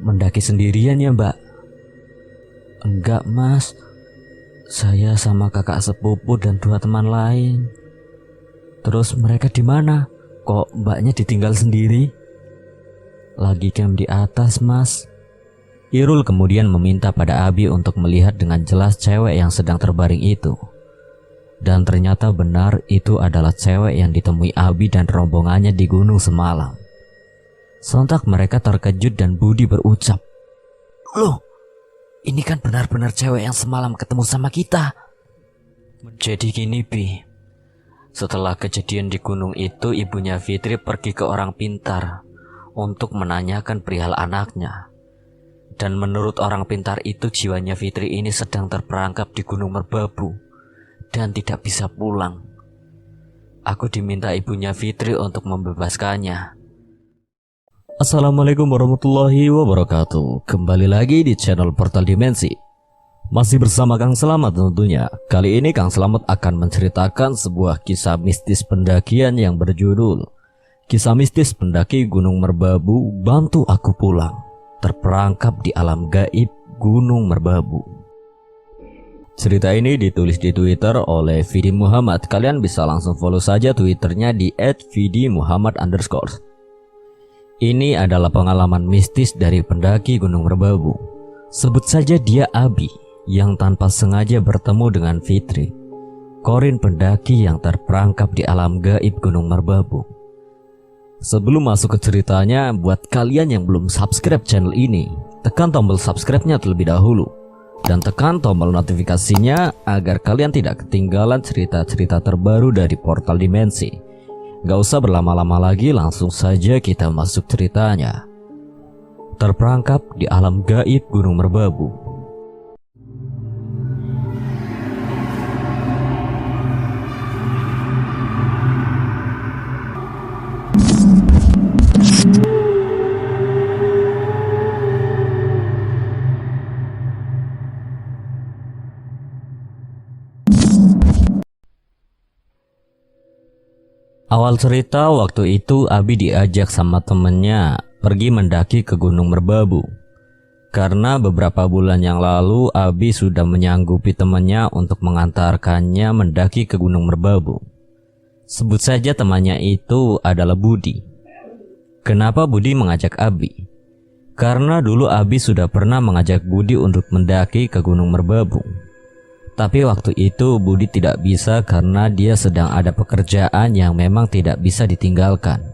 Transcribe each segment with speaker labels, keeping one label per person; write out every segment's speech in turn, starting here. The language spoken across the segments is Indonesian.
Speaker 1: mendaki sendirian ya Mbak?
Speaker 2: Enggak Mas, saya sama kakak sepupu dan 2 teman lain.
Speaker 1: Terus mereka di mana? Kok Mbaknya ditinggal sendiri?
Speaker 2: Lagi camp di atas Mas.
Speaker 1: Irul kemudian meminta pada Abi untuk melihat dengan jelas cewek yang sedang terbaring itu. Dan ternyata benar itu adalah cewek yang ditemui Abi dan rombongannya di gunung semalam. Sontak mereka terkejut dan Budi berucap,
Speaker 2: "Loh, ini kan benar-benar cewek yang semalam ketemu sama kita."
Speaker 1: Jadi gini Bi, setelah kejadian di gunung itu ibunya Fitri pergi ke orang pintar untuk menanyakan perihal anaknya. Dan menurut orang pintar itu jiwanya Fitri ini sedang terperangkap di Gunung Merbabu dan tidak bisa pulang. Aku diminta ibunya Fitri untuk membebaskannya. Assalamualaikum warahmatullahi wabarakatuh. Kembali lagi di channel Portal Dimensi. Masih bersama Kang Selamat tentunya. Kali ini Kang Selamat akan menceritakan sebuah kisah mistis pendakian yang berjudul Kisah Mistis Pendaki Gunung Merbabu Bantu Aku Pulang, terperangkap di alam gaib Gunung Merbabu. Cerita ini ditulis di Twitter oleh Vidi Muhammad. Kalian bisa langsung follow saja Twitternya di @vidimuhammad_. Ini adalah pengalaman mistis dari pendaki Gunung Merbabu. Sebut saja dia Abi, yang tanpa sengaja bertemu dengan Fitri, Korin pendaki yang terperangkap di alam gaib Gunung Merbabu. Sebelum masuk ke ceritanya, buat kalian yang belum subscribe channel ini, tekan tombol subscribe-nya terlebih dahulu dan tekan tombol notifikasinya agar kalian tidak ketinggalan cerita-cerita terbaru dari Portal Dimensi. Gak usah berlama-lama lagi, langsung saja kita masuk ceritanya. Terperangkap di alam gaib Gunung Merbabu. Awal cerita, waktu itu Abi diajak sama temennya pergi mendaki ke Gunung Merbabu. Karena beberapa bulan yang lalu Abi sudah menyanggupi temannya untuk mengantarkannya mendaki ke Gunung Merbabu. Sebut saja temannya itu adalah Budi. Kenapa Budi mengajak Abi? Karena dulu Abi sudah pernah mengajak Budi untuk mendaki ke Gunung Merbabu. Tapi waktu itu Budi tidak bisa karena dia sedang ada pekerjaan yang memang tidak bisa ditinggalkan.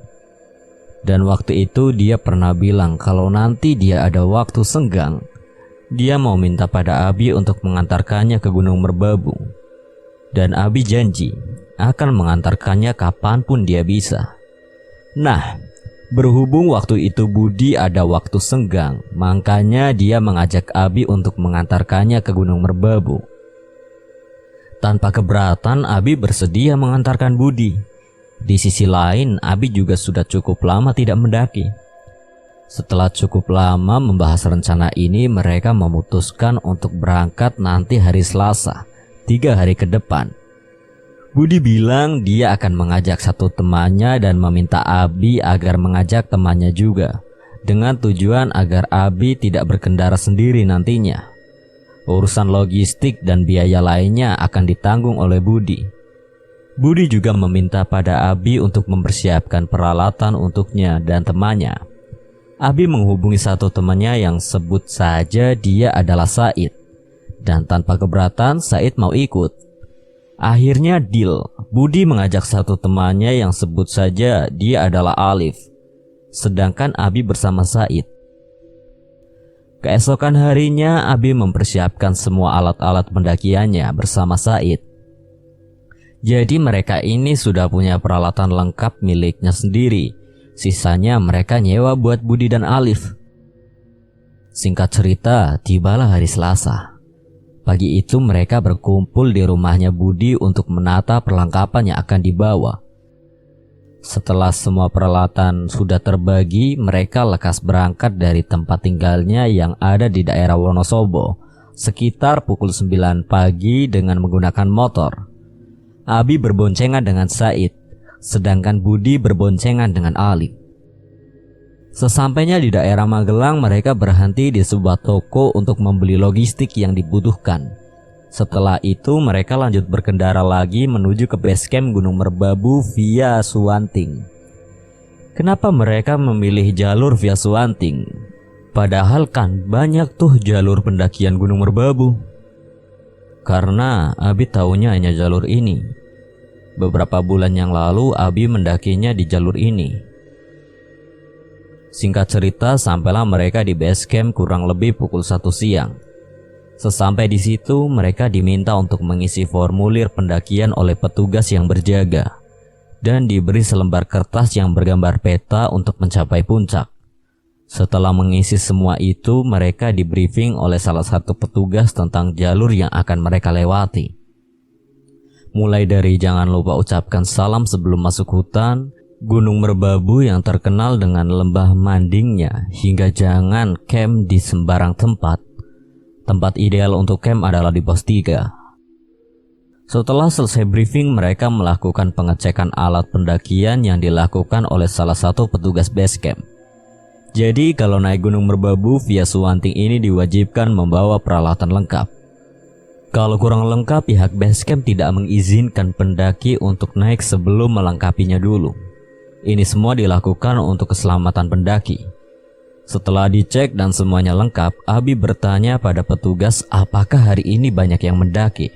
Speaker 1: Dan waktu itu dia pernah bilang kalau nanti dia ada waktu senggang, dia mau minta pada Abi untuk mengantarkannya ke Gunung Merbabu. Dan Abi janji akan mengantarkannya kapanpun dia bisa. Nah, berhubung waktu itu Budi ada waktu senggang, makanya dia mengajak Abi untuk mengantarkannya ke Gunung Merbabu. Tanpa keberatan, Abi bersedia mengantarkan Budi. Di sisi lain, Abi juga sudah cukup lama tidak mendaki. Setelah cukup lama membahas rencana ini, mereka memutuskan untuk berangkat nanti hari Selasa, 3 hari ke depan. Budi bilang dia akan mengajak satu temannya dan meminta Abi agar mengajak temannya juga, dengan tujuan agar Abi tidak berkendara sendiri nantinya. Urusan logistik dan biaya lainnya akan ditanggung oleh Budi. Budi juga meminta pada Abi untuk mempersiapkan peralatan untuknya dan temannya. Abi menghubungi satu temannya yang sebut saja dia adalah Said. Dan tanpa keberatan Said mau ikut. Akhirnya deal, Budi mengajak satu temannya yang sebut saja dia adalah Alif. Sedangkan Abi bersama Said. Keesokan harinya Abi mempersiapkan semua alat-alat pendakiannya bersama Said. Jadi mereka ini sudah punya peralatan lengkap miliknya sendiri. Sisanya mereka nyewa buat Budi dan Alif. Singkat cerita, tibalah hari Selasa. Pagi itu mereka berkumpul di rumahnya Budi untuk menata perlengkapan yang akan dibawa. Setelah semua peralatan sudah terbagi, mereka lekas berangkat dari tempat tinggalnya yang ada di daerah Wonosobo sekitar pukul 9 pagi dengan menggunakan motor. Abi berboncengan dengan Said, sedangkan Budi berboncengan dengan Ali. Sesampainya di daerah Magelang, mereka berhenti di sebuah toko untuk membeli logistik yang dibutuhkan. Setelah itu mereka lanjut berkendara lagi menuju ke base camp Gunung Merbabu via Suwanting. Kenapa mereka memilih jalur via Suwanting? Padahal kan banyak tuh jalur pendakian Gunung Merbabu. Karena Abi tahunya hanya jalur ini. Beberapa bulan yang lalu Abi mendakinya di jalur ini. Singkat cerita, sampailah mereka di base camp kurang lebih pukul 1 siang. Sesampai di situ, mereka diminta untuk mengisi formulir pendakian oleh petugas yang berjaga dan diberi selembar kertas yang bergambar peta untuk mencapai puncak. Setelah mengisi semua itu, mereka di-briefing oleh salah satu petugas tentang jalur yang akan mereka lewati. Mulai dari jangan lupa ucapkan salam sebelum masuk hutan, Gunung Merbabu yang terkenal dengan lembah mandingnya, hingga jangan camp di sembarang tempat. Tempat ideal untuk camp adalah di pos 3. Setelah selesai briefing, mereka melakukan pengecekan alat pendakian yang dilakukan oleh salah satu petugas base camp. Jadi kalau naik Gunung Merbabu via Suwanting ini diwajibkan membawa peralatan lengkap. Kalau kurang lengkap, pihak base camp tidak mengizinkan pendaki untuk naik sebelum melengkapinya dulu. Ini semua dilakukan untuk keselamatan pendaki. Setelah dicek dan semuanya lengkap, Abi bertanya pada petugas apakah hari ini banyak yang mendaki.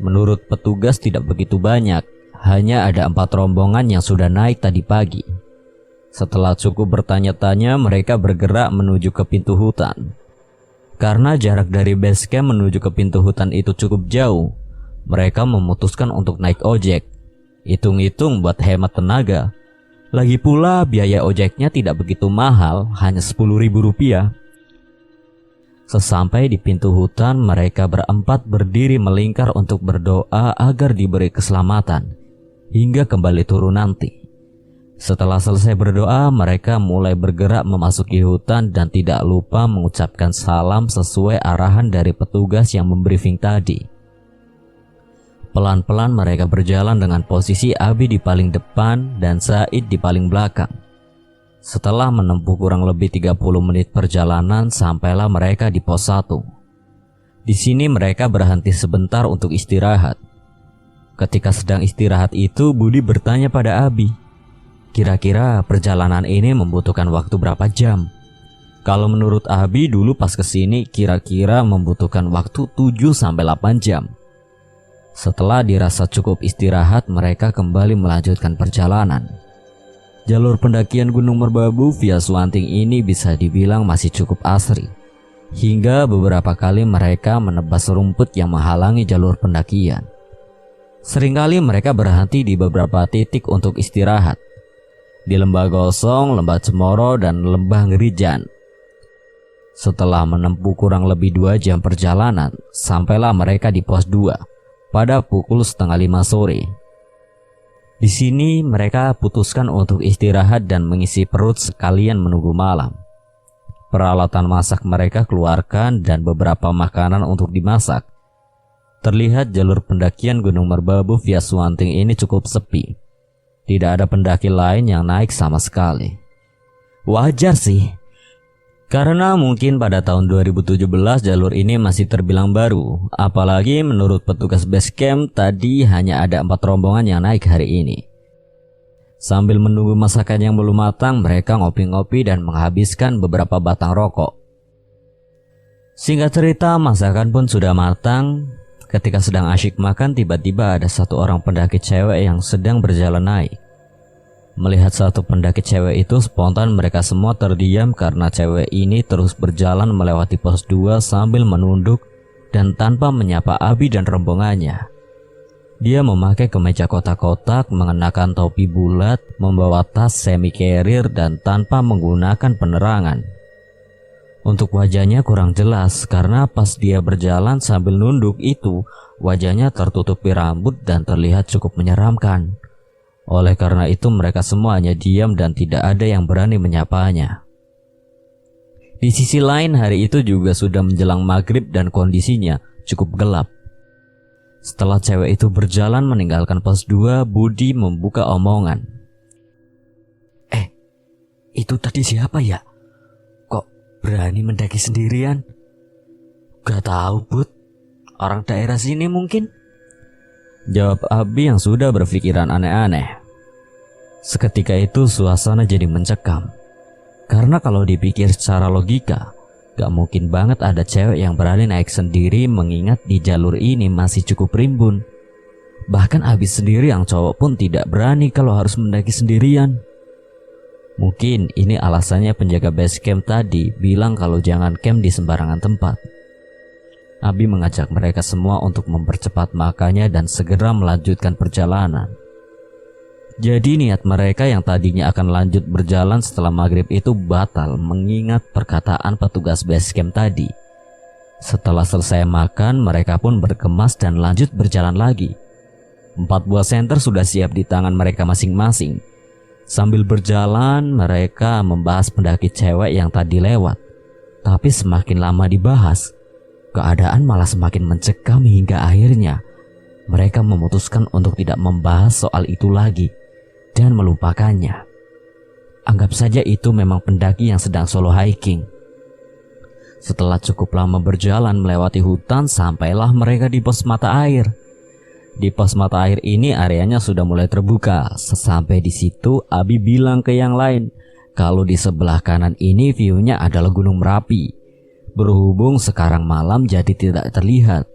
Speaker 1: Menurut petugas tidak begitu banyak, hanya ada 4 rombongan yang sudah naik tadi pagi. Setelah cukup bertanya-tanya, mereka bergerak menuju ke pintu hutan. Karena jarak dari base camp menuju ke pintu hutan itu cukup jauh, mereka memutuskan untuk naik ojek. Hitung-hitung buat hemat tenaga. Lagi pula biaya ojeknya tidak begitu mahal, hanya Rp10.000. Sesampai di pintu hutan, mereka berempat berdiri melingkar untuk berdoa agar diberi keselamatan hingga kembali turun nanti. Setelah selesai berdoa, mereka mulai bergerak memasuki hutan dan tidak lupa mengucapkan salam sesuai arahan dari petugas yang membriefing tadi. Pelan-pelan mereka berjalan dengan posisi Abi di paling depan dan Said di paling belakang. Setelah menempuh kurang lebih 30 menit perjalanan, sampailah mereka di pos 1. Di sini mereka berhenti sebentar untuk istirahat. Ketika sedang istirahat itu, Budi bertanya pada Abi, kira-kira perjalanan ini membutuhkan waktu berapa jam? Kalau menurut Abi dulu pas kesini kira-kira membutuhkan waktu 7-8 jam. Setelah dirasa cukup istirahat, mereka kembali melanjutkan perjalanan. Jalur pendakian Gunung Merbabu via Suwanting ini bisa dibilang masih cukup asri. Hingga beberapa kali mereka menebas rumput yang menghalangi jalur pendakian. Seringkali mereka berhenti di beberapa titik untuk istirahat. Di Lembah Gosong, Lembah Cemoro, dan Lembah Ngerijan. Setelah menempuh kurang lebih 2 jam perjalanan, sampailah mereka di pos 2. Pada pukul 4:30 sore. Di sini mereka putuskan untuk istirahat dan mengisi perut sekalian menunggu malam. Peralatan masak mereka keluarkan dan beberapa makanan untuk dimasak. Terlihat jalur pendakian Gunung Merbabu via Suwanting ini cukup sepi. Tidak ada pendaki lain yang naik sama sekali. Wajar sih. Karena mungkin pada tahun 2017 jalur ini masih terbilang baru. Apalagi menurut petugas base camp tadi hanya ada 4 rombongan yang naik hari ini. Sambil menunggu masakan yang belum matang, mereka ngopi-ngopi dan menghabiskan beberapa batang rokok. Singkat cerita, masakan pun sudah matang. Ketika sedang asyik makan, tiba-tiba ada satu orang pendaki cewek yang sedang berjalan naik. Melihat satu pendaki cewek itu, spontan mereka semua terdiam karena cewek ini terus berjalan melewati pos 2 sambil menunduk dan tanpa menyapa Abi dan rombongannya. Dia memakai kemeja kotak-kotak, mengenakan topi bulat, membawa tas semi carrier dan tanpa menggunakan penerangan. Untuk wajahnya kurang jelas karena pas dia berjalan sambil nunduk itu, wajahnya tertutupi rambut dan terlihat cukup menyeramkan. Oleh karena itu mereka semuanya diam dan tidak ada yang berani menyapanya. Di sisi lain, hari itu juga sudah menjelang maghrib dan kondisinya cukup gelap. Setelah cewek itu berjalan meninggalkan pos 2, Budi membuka omongan.
Speaker 2: Itu tadi siapa ya? Kok berani mendaki sendirian? Gak tahu, Bud. Orang daerah sini mungkin.
Speaker 1: Jawab Abi yang sudah berpikiran aneh-aneh. Seketika itu suasana jadi mencekam. Karena kalau dipikir secara logika, gak mungkin banget ada cewek yang berani naik sendiri, mengingat di jalur ini masih cukup rimbun. Bahkan Abi sendiri yang cowok pun tidak berani kalau harus mendaki sendirian. Mungkin ini alasannya penjaga base camp tadi bilang kalau jangan camp di sembarangan tempat. Abi mengajak mereka semua untuk mempercepat makannya dan segera melanjutkan perjalanan. Jadi niat mereka yang tadinya akan lanjut berjalan setelah maghrib itu batal mengingat perkataan petugas base camp tadi. Setelah selesai makan, mereka pun berkemas dan lanjut berjalan lagi. 4 buah senter sudah siap di tangan mereka masing-masing. Sambil berjalan, mereka membahas pendaki cewek yang tadi lewat. Tapi semakin lama dibahas, keadaan malah semakin mencekam hingga akhirnya mereka memutuskan untuk tidak membahas soal itu lagi dan melupakannya. Anggap saja itu memang pendaki yang sedang solo hiking. Setelah cukup lama berjalan melewati hutan, sampailah mereka di pos mata air. Di pos mata air ini areanya sudah mulai terbuka. Sesampai di situ, Abi bilang ke yang lain kalau di sebelah kanan ini view-nya adalah Gunung Merapi. Berhubung sekarang malam jadi tidak terlihat.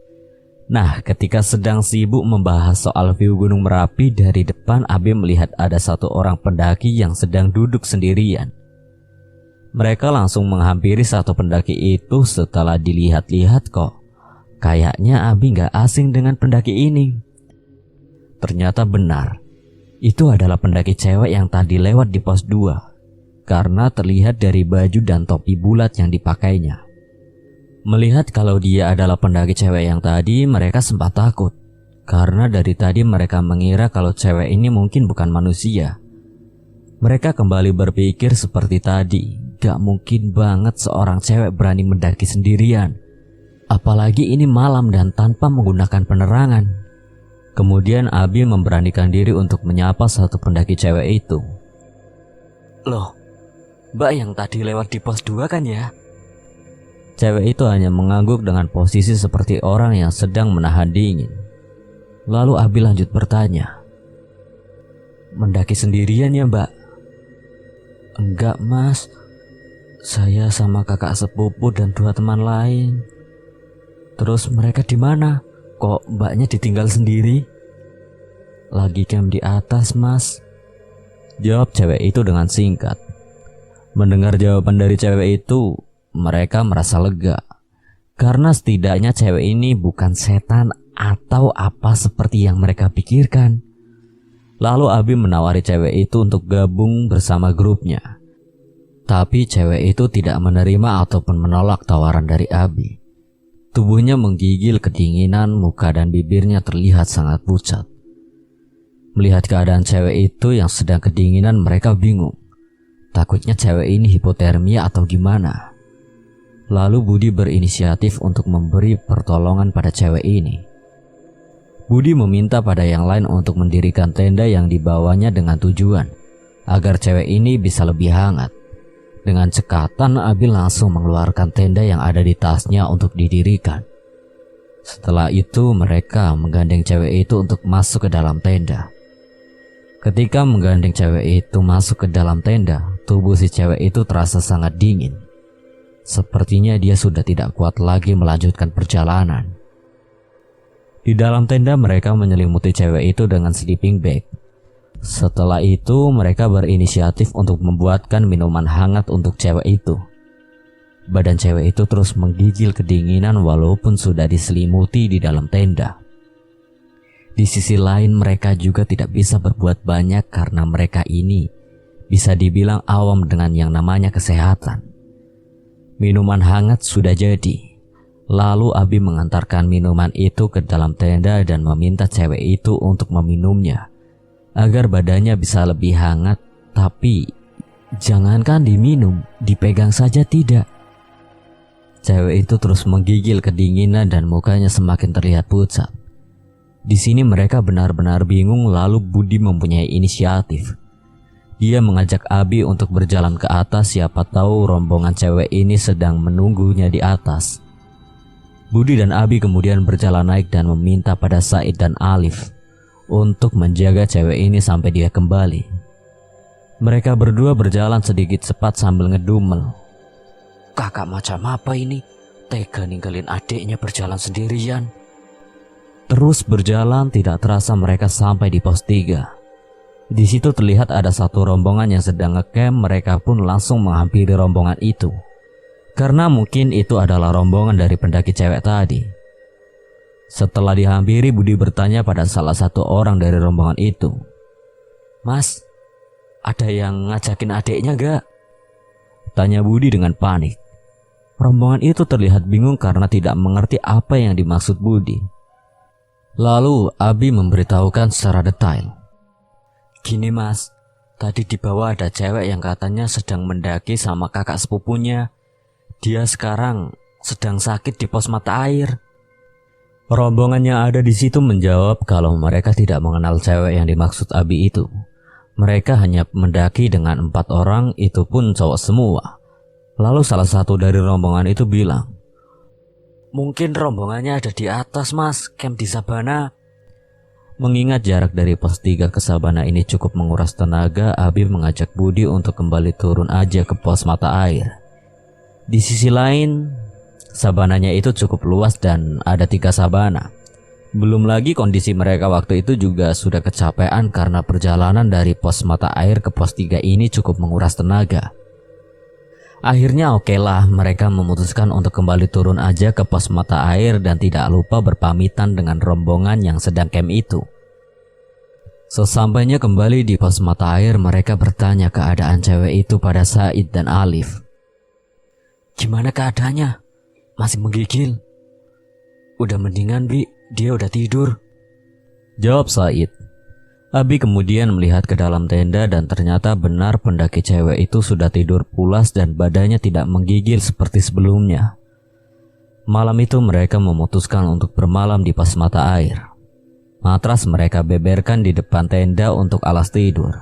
Speaker 1: Nah, ketika sedang sibuk membahas soal view Gunung Merapi, dari depan Abi melihat ada satu orang pendaki yang sedang duduk sendirian. Mereka langsung menghampiri satu pendaki itu. Setelah dilihat-lihat, kok kayaknya Abi gak asing dengan pendaki ini. Ternyata benar, itu adalah pendaki cewek yang tadi lewat di pos 2, karena terlihat dari baju dan topi bulat yang dipakainya. Melihat kalau dia adalah pendaki cewek yang tadi, mereka sempat takut. Karena dari tadi mereka mengira kalau cewek ini mungkin bukan manusia. Mereka kembali berpikir seperti tadi, gak mungkin banget seorang cewek berani mendaki sendirian. Apalagi ini malam dan tanpa menggunakan penerangan. Kemudian Abi memberanikan diri untuk menyapa satu pendaki cewek itu.
Speaker 2: Loh, Mbak yang tadi lewat di pos 2 kan ya?
Speaker 1: Cewek itu hanya mengangguk dengan posisi seperti orang yang sedang menahan dingin. Lalu Abi lanjut bertanya,
Speaker 2: Mendaki sendirian ya, Mbak? Enggak, Mas. Saya sama kakak sepupu dan 2 teman lain. Terus mereka di mana? Kok mbaknya ditinggal sendiri? Lagi camp di atas, Mas.
Speaker 1: jawab cewek itu dengan singkat. Mendengar jawaban dari cewek itu, mereka merasa lega. Karena setidaknya cewek ini bukan setan atau apa seperti yang mereka pikirkan. Lalu Abi menawari cewek itu untuk gabung bersama grupnya. Tapi cewek itu tidak menerima ataupun menolak tawaran dari Abi. Tubuhnya menggigil kedinginan, muka dan bibirnya terlihat sangat pucat. Melihat keadaan cewek itu yang sedang kedinginan, mereka bingung. Takutnya cewek ini hipotermia atau gimana. Lalu Budi berinisiatif untuk memberi pertolongan pada cewek ini. Budi meminta pada yang lain untuk mendirikan tenda yang dibawanya dengan tujuan agar cewek ini bisa lebih hangat. Dengan cekatan, Abi langsung mengeluarkan tenda yang ada di tasnya untuk didirikan. Setelah itu mereka menggandeng cewek itu untuk masuk ke dalam tenda. Ketika menggandeng cewek itu masuk ke dalam tenda, tubuh si cewek itu terasa sangat dingin. Sepertinya dia sudah tidak kuat lagi melanjutkan perjalanan. Di dalam tenda mereka menyelimuti cewek itu dengan sleeping bag. Setelah itu mereka berinisiatif untuk membuatkan minuman hangat untuk cewek itu. Badan cewek itu terus menggigil kedinginan walaupun sudah diselimuti di dalam tenda. Di sisi lain mereka juga tidak bisa berbuat banyak karena mereka ini bisa dibilang awam dengan yang namanya kesehatan. Minuman hangat sudah jadi. Lalu Abi mengantarkan minuman itu ke dalam tenda dan meminta cewek itu untuk meminumnya agar badannya bisa lebih hangat. Tapi jangankan diminum, dipegang saja tidak. Cewek itu terus menggigil kedinginan dan mukanya semakin terlihat pucat. Di sini mereka benar-benar bingung, lalu Budi mempunyai inisiatif. Dia mengajak Abi untuk berjalan ke atas, siapa tahu rombongan cewek ini sedang menunggunya di atas. Budi dan Abi kemudian berjalan naik dan meminta pada Said dan Alif untuk menjaga cewek ini sampai dia kembali. Mereka berdua berjalan sedikit cepat sambil ngedumel.
Speaker 2: Kakak macam apa ini? Tega ninggalin adiknya berjalan sendirian.
Speaker 1: Terus berjalan, tidak terasa mereka sampai di pos 3. Di situ terlihat ada satu rombongan yang sedang ngecamp. Mereka pun langsung menghampiri rombongan itu, karena mungkin itu adalah rombongan dari pendaki cewek tadi. Setelah dihampiri, Budi bertanya pada salah satu orang dari rombongan itu.
Speaker 2: Mas, ada yang ngajakin adiknya gak?
Speaker 1: Tanya Budi dengan panik. Rombongan itu terlihat bingung karena tidak mengerti apa yang dimaksud Budi. Lalu Abi memberitahukan secara detail.
Speaker 2: Gini mas, tadi di bawah ada cewek yang katanya sedang mendaki sama kakak sepupunya. Dia sekarang sedang sakit di pos mata air.
Speaker 1: Rombongan yang ada di situ menjawab kalau mereka tidak mengenal cewek yang dimaksud Abi itu. Mereka hanya mendaki dengan 4 orang, itu pun cowok semua. Lalu salah satu dari rombongan itu bilang,
Speaker 2: mungkin rombongannya ada di atas mas, camp di Sabana.
Speaker 1: Mengingat jarak dari pos 3 ke Sabana ini cukup menguras tenaga, Abi mengajak Budi untuk kembali turun aja ke pos mata air. Di sisi lain, sabananya itu cukup luas dan ada 3 sabana. Belum lagi kondisi mereka waktu itu juga sudah kecapean karena perjalanan dari pos mata air ke pos 3 ini cukup menguras tenaga. Akhirnya okelah, mereka memutuskan untuk kembali turun aja ke pos mata air dan tidak lupa berpamitan dengan rombongan yang sedang camp itu. Sesampainya kembali di pos mata air, mereka bertanya keadaan cewek itu pada Said dan Alif.
Speaker 2: Gimana keadaannya? Masih menggigil? Udah mendingan Bi, dia udah tidur,
Speaker 1: jawab Said. Abi kemudian melihat ke dalam tenda dan ternyata benar pendaki cewek itu sudah tidur pulas dan badannya tidak menggigil seperti sebelumnya. Malam itu mereka memutuskan untuk bermalam di pos mata air. Matras mereka beberkan di depan tenda untuk alas tidur.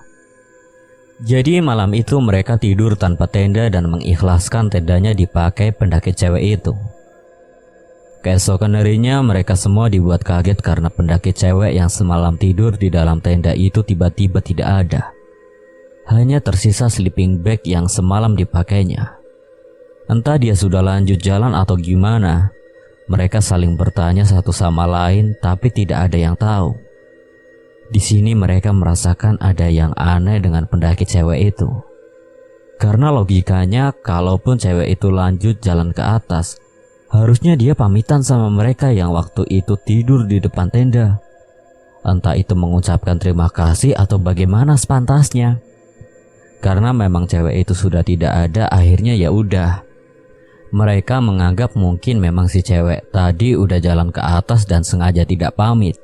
Speaker 1: Jadi malam itu mereka tidur tanpa tenda dan mengikhlaskan tendanya dipakai pendaki cewek itu. Keesokan harinya mereka semua dibuat kaget karena pendaki cewek yang semalam tidur di dalam tenda itu tiba-tiba tidak ada. Hanya tersisa sleeping bag yang semalam dipakainya. Entah dia sudah lanjut jalan atau gimana. Mereka saling bertanya satu sama lain tapi tidak ada yang tahu. Di sini mereka merasakan ada yang aneh dengan pendaki cewek itu. Karena logikanya kalaupun cewek itu lanjut jalan ke atas, harusnya dia pamitan sama mereka yang waktu itu tidur di depan tenda. Entah itu mengucapkan terima kasih atau bagaimana sepantasnya. Karena memang cewek itu sudah tidak ada, akhirnya ya udah. Mereka menganggap mungkin memang si cewek tadi udah jalan ke atas dan sengaja tidak pamit.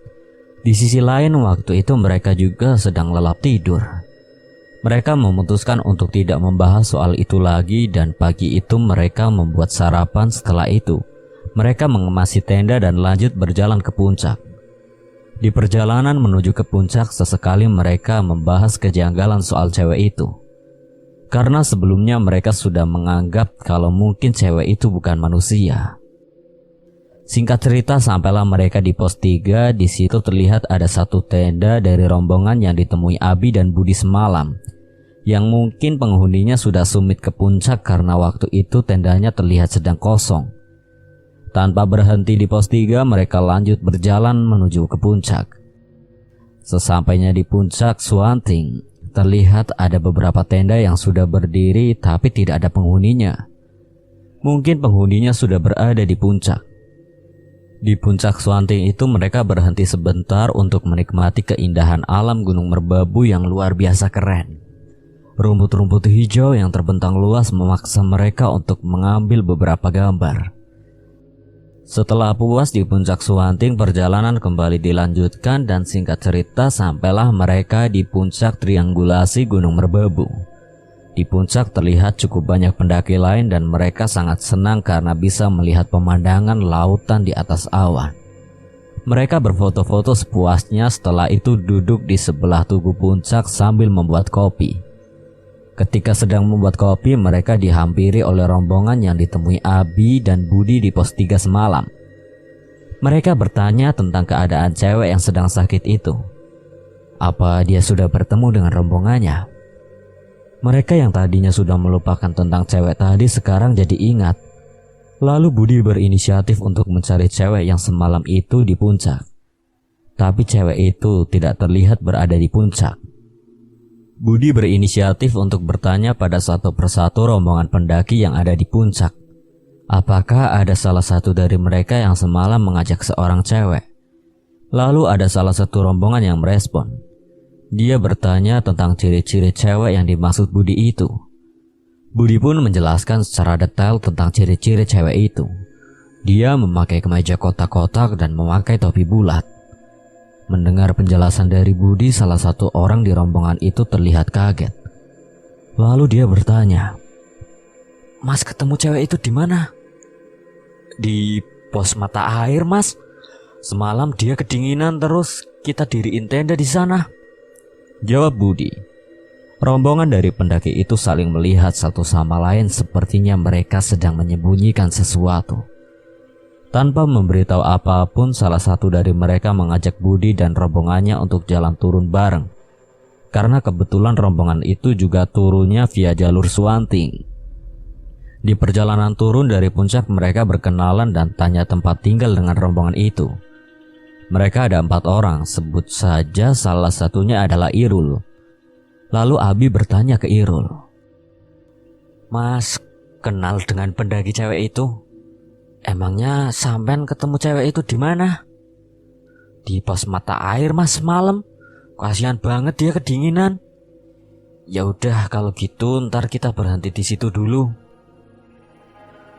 Speaker 1: Di sisi lain waktu itu mereka juga sedang lelap tidur. Mereka memutuskan untuk tidak membahas soal itu lagi dan pagi itu mereka membuat sarapan. Setelah itu mereka mengemasi tenda dan lanjut berjalan ke puncak. Di perjalanan menuju ke puncak sesekali mereka membahas kejanggalan soal cewek itu. Karena sebelumnya mereka sudah menganggap kalau mungkin cewek itu bukan manusia. Singkat cerita sampailah mereka di pos 3. Di situ terlihat ada satu tenda dari rombongan yang ditemui Abi dan Budi semalam, yang mungkin penghuninya sudah sumit ke puncak karena waktu itu tendanya terlihat sedang kosong. Tanpa berhenti di pos 3 mereka lanjut berjalan menuju ke puncak. Sesampainya di puncak Suanting, terlihat ada beberapa tenda yang sudah berdiri tapi tidak ada penghuninya. Mungkin penghuninya sudah berada di puncak. Di puncak Suanting itu mereka berhenti sebentar untuk menikmati keindahan alam Gunung Merbabu yang luar biasa keren. Rumput-rumput hijau yang terbentang luas memaksa mereka untuk mengambil beberapa gambar. Setelah puas di puncak Suanting, perjalanan kembali dilanjutkan dan singkat cerita sampailah mereka di puncak triangulasi Gunung Merbabu. Di puncak terlihat cukup banyak pendaki lain dan mereka sangat senang karena bisa melihat pemandangan lautan di atas awan. Mereka berfoto-foto sepuasnya, setelah itu duduk di sebelah tugu puncak sambil membuat kopi. Ketika sedang membuat kopi, mereka dihampiri oleh rombongan yang ditemui Abi dan Budi di pos 3 semalam. Mereka bertanya tentang keadaan cewek yang sedang sakit itu. Apa dia sudah bertemu dengan rombongannya? Mereka yang tadinya sudah melupakan tentang cewek tadi sekarang jadi ingat. Lalu Budi berinisiatif untuk mencari cewek yang semalam itu di puncak. Tapi cewek itu tidak terlihat berada di puncak. Budi berinisiatif untuk bertanya pada satu persatu rombongan pendaki yang ada di puncak. Apakah ada salah satu dari mereka yang semalam mengajak seorang cewek? Lalu ada salah satu rombongan yang merespon. Dia bertanya tentang ciri-ciri cewek yang dimaksud Budi itu. Budi pun menjelaskan secara detail tentang ciri-ciri cewek itu. Dia memakai kemeja kotak-kotak dan memakai topi bulat. Mendengar penjelasan dari Budi, salah satu orang di rombongan itu terlihat kaget. Lalu dia bertanya, "Mas, ketemu cewek itu di mana?" "Di pos mata air, Mas. Semalam dia kedinginan terus kita diriin tenda di sana," jawab Budi. Rombongan dari pendaki itu saling melihat satu sama lain, sepertinya mereka sedang menyembunyikan sesuatu. Tanpa memberitahu apapun, salah satu dari mereka mengajak Budi dan rombongannya untuk jalan turun bareng. Karena kebetulan rombongan itu juga turunnya via jalur Suwanting. Di perjalanan turun dari puncak, mereka berkenalan dan tanya tempat tinggal dengan rombongan itu. Mereka ada 4 orang, sebut saja salah satunya adalah Irul. Lalu Abi bertanya ke Irul, "Mas, kenal dengan pendaki cewek itu? Emangnya sampean ketemu cewek itu di mana?" "Di pos mata air, Mas, semalam. Kasihan banget dia kedinginan." "Ya udah kalau gitu ntar kita berhenti di situ dulu."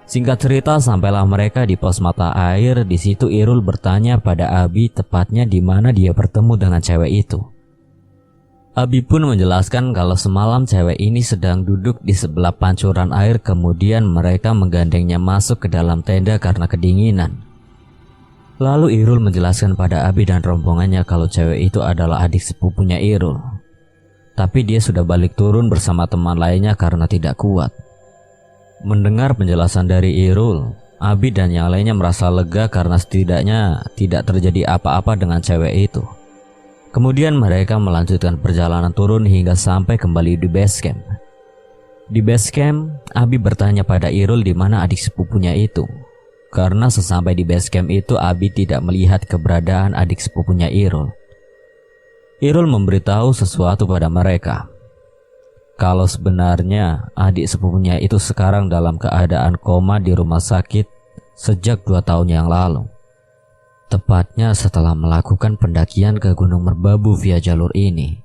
Speaker 1: Singkat cerita, sampailah mereka di pos mata air. Di situ Irul bertanya pada Abi tepatnya di mana dia bertemu dengan cewek itu. Abi pun menjelaskan kalau semalam cewek ini sedang duduk di sebelah pancuran air, kemudian mereka menggandengnya masuk ke dalam tenda karena kedinginan. Lalu Irul menjelaskan pada Abi dan rombongannya kalau cewek itu adalah adik sepupunya Irul. Tapi dia sudah balik turun bersama teman lainnya karena tidak kuat. Mendengar penjelasan dari Irul, Abi dan yang lainnya merasa lega karena setidaknya tidak terjadi apa-apa dengan cewek itu. Kemudian mereka melanjutkan perjalanan turun hingga sampai kembali di base camp. Di base camp, Abi bertanya pada Irul di mana adik sepupunya itu. Karena sesampai di base camp itu, Abi tidak melihat keberadaan adik sepupunya Irul. Irul memberitahu sesuatu pada mereka. Kalau sebenarnya adik sepupunya itu sekarang dalam keadaan koma di rumah sakit sejak 2 tahun yang lalu. Tepatnya setelah melakukan pendakian ke Gunung Merbabu via jalur ini.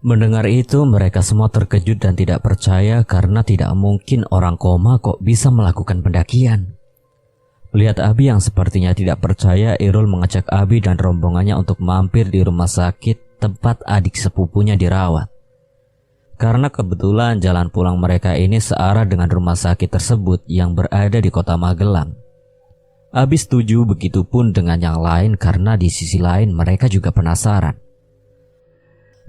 Speaker 1: Mendengar itu, mereka semua terkejut dan tidak percaya karena tidak mungkin orang koma kok bisa melakukan pendakian. Melihat Abi yang sepertinya tidak percaya, Irul mengajak Abi dan rombongannya untuk mampir di rumah sakit tempat adik sepupunya dirawat. Karena kebetulan jalan pulang mereka ini searah dengan rumah sakit tersebut yang berada di kota Magelang. Abi setuju, begitupun dengan yang lain karena di sisi lain mereka juga penasaran.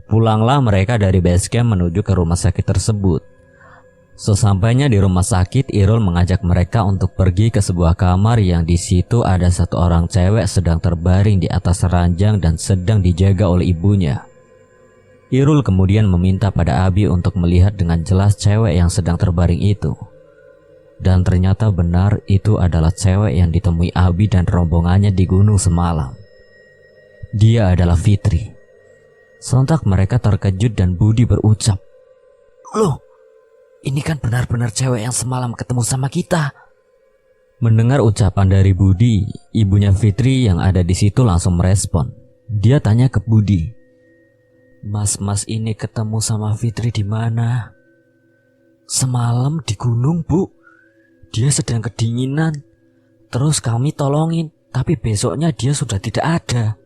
Speaker 1: Pulanglah mereka dari base camp menuju ke rumah sakit tersebut. Sesampainya di rumah sakit, Irul mengajak mereka untuk pergi ke sebuah kamar yang di situ ada satu orang cewek sedang terbaring di atas ranjang dan sedang dijaga oleh ibunya. Irul kemudian meminta pada Abi untuk melihat dengan jelas cewek yang sedang terbaring itu. Dan ternyata benar itu adalah cewek yang ditemui Abi dan rombongannya di gunung semalam. Dia adalah Fitri. Sontak mereka terkejut dan Budi berucap, "Loh, ini kan benar-benar cewek yang semalam ketemu sama kita." Mendengar ucapan dari Budi, ibunya Fitri yang ada di situ langsung merespon. Dia tanya ke Budi, Mas ini ketemu sama Fitri di mana?" "Semalam di gunung, Bu. Dia sedang kedinginan. Terus kami tolongin, tapi besoknya dia sudah tidak ada."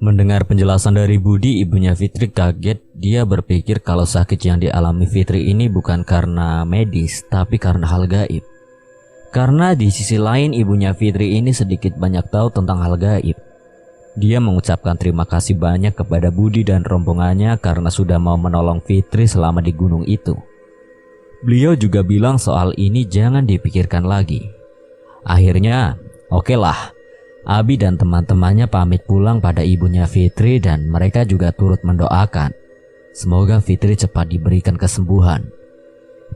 Speaker 1: Mendengar penjelasan dari Budi, ibunya Fitri kaget. Dia berpikir kalau sakit yang dialami Fitri ini bukan karena medis, tapi karena hal gaib. Karena di sisi lain ibunya Fitri ini sedikit banyak tahu tentang hal gaib. Dia mengucapkan terima kasih banyak kepada Budi dan rombongannya karena sudah mau menolong Fitri selama di gunung itu. Beliau juga bilang soal ini jangan dipikirkan lagi. Akhirnya, oke lah, Abi dan teman-temannya pamit pulang pada ibunya Fitri dan mereka juga turut mendoakan semoga Fitri cepat diberikan kesembuhan.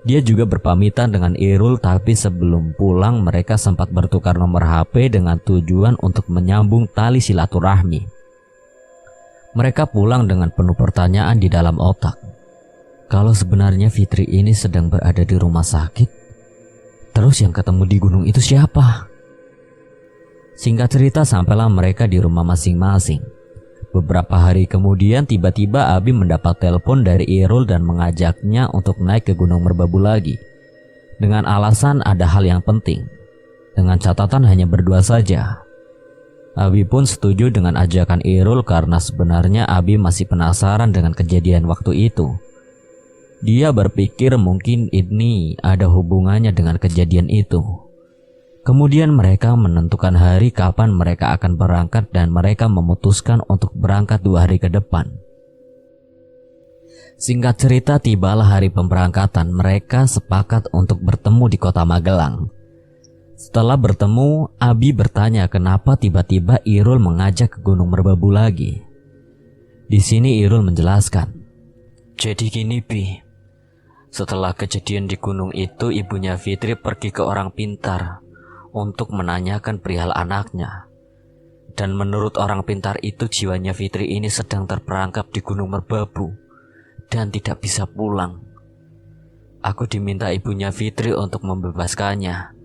Speaker 1: Dia juga berpamitan dengan Irul, tapi sebelum pulang mereka sempat bertukar nomor HP dengan tujuan untuk menyambung tali silaturahmi. Mereka pulang dengan penuh pertanyaan di dalam otak. Kalau sebenarnya Fitri ini sedang berada di rumah sakit, terus yang ketemu di gunung itu siapa? Singkat cerita, sampailah mereka di rumah masing-masing. Beberapa hari kemudian tiba-tiba Abi mendapat telepon dari Irul dan mengajaknya untuk naik ke Gunung Merbabu lagi. Dengan alasan ada hal yang penting. Dengan catatan hanya berdua saja. Abi pun setuju dengan ajakan Irul karena sebenarnya Abi masih penasaran dengan kejadian waktu itu. Dia berpikir mungkin ini ada hubungannya dengan kejadian itu. Kemudian mereka menentukan hari kapan mereka akan berangkat dan mereka memutuskan untuk berangkat 2 hari ke depan. Singkat cerita, tibalah hari pemberangkatan. Mereka sepakat untuk bertemu di kota Magelang. Setelah bertemu, Abi bertanya kenapa tiba-tiba Irul mengajak ke Gunung Merbabu lagi. Di sini Irul menjelaskan. Jadi gini Bi, setelah kejadian di gunung itu ibunya Fitri pergi ke orang pintar untuk menanyakan perihal anaknya. Dan menurut orang pintar itu jiwanya Fitri ini sedang terperangkap di Gunung Merbabu dan tidak bisa pulang. Aku diminta ibunya Fitri untuk membebaskannya.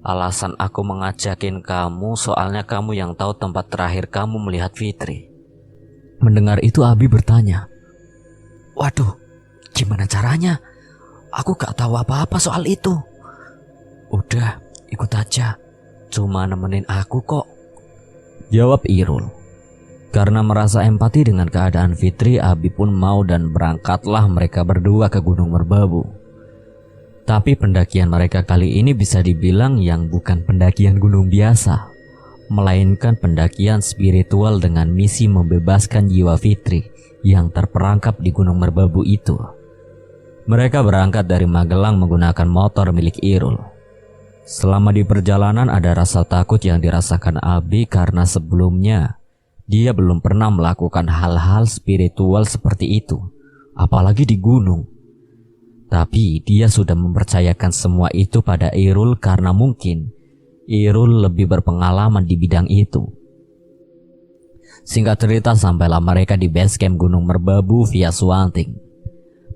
Speaker 1: Alasan aku mengajakin kamu soalnya kamu yang tahu tempat terakhir kamu melihat Fitri. Mendengar itu Abi bertanya, waduh, gimana caranya? Aku gak tahu apa-apa soal itu. Udah, ikut aja, cuma nemenin aku kok, jawab Irul. Karena merasa empati dengan keadaan Fitri, Abi pun mau dan berangkatlah mereka berdua ke Gunung Merbabu. Tapi pendakian mereka kali ini bisa dibilang yang bukan pendakian gunung biasa, melainkan pendakian spiritual dengan misi membebaskan jiwa Fitri yang terperangkap di Gunung Merbabu itu. Mereka berangkat dari Magelang menggunakan motor milik Irul. Selama di perjalanan ada rasa takut yang dirasakan Abi karena sebelumnya dia belum pernah melakukan hal-hal spiritual seperti itu, apalagi di gunung. Tapi dia sudah mempercayakan semua itu pada Irul karena mungkin Irul lebih berpengalaman di bidang itu. Singkat cerita, sampailah mereka di base camp Gunung Merbabu via Swanting.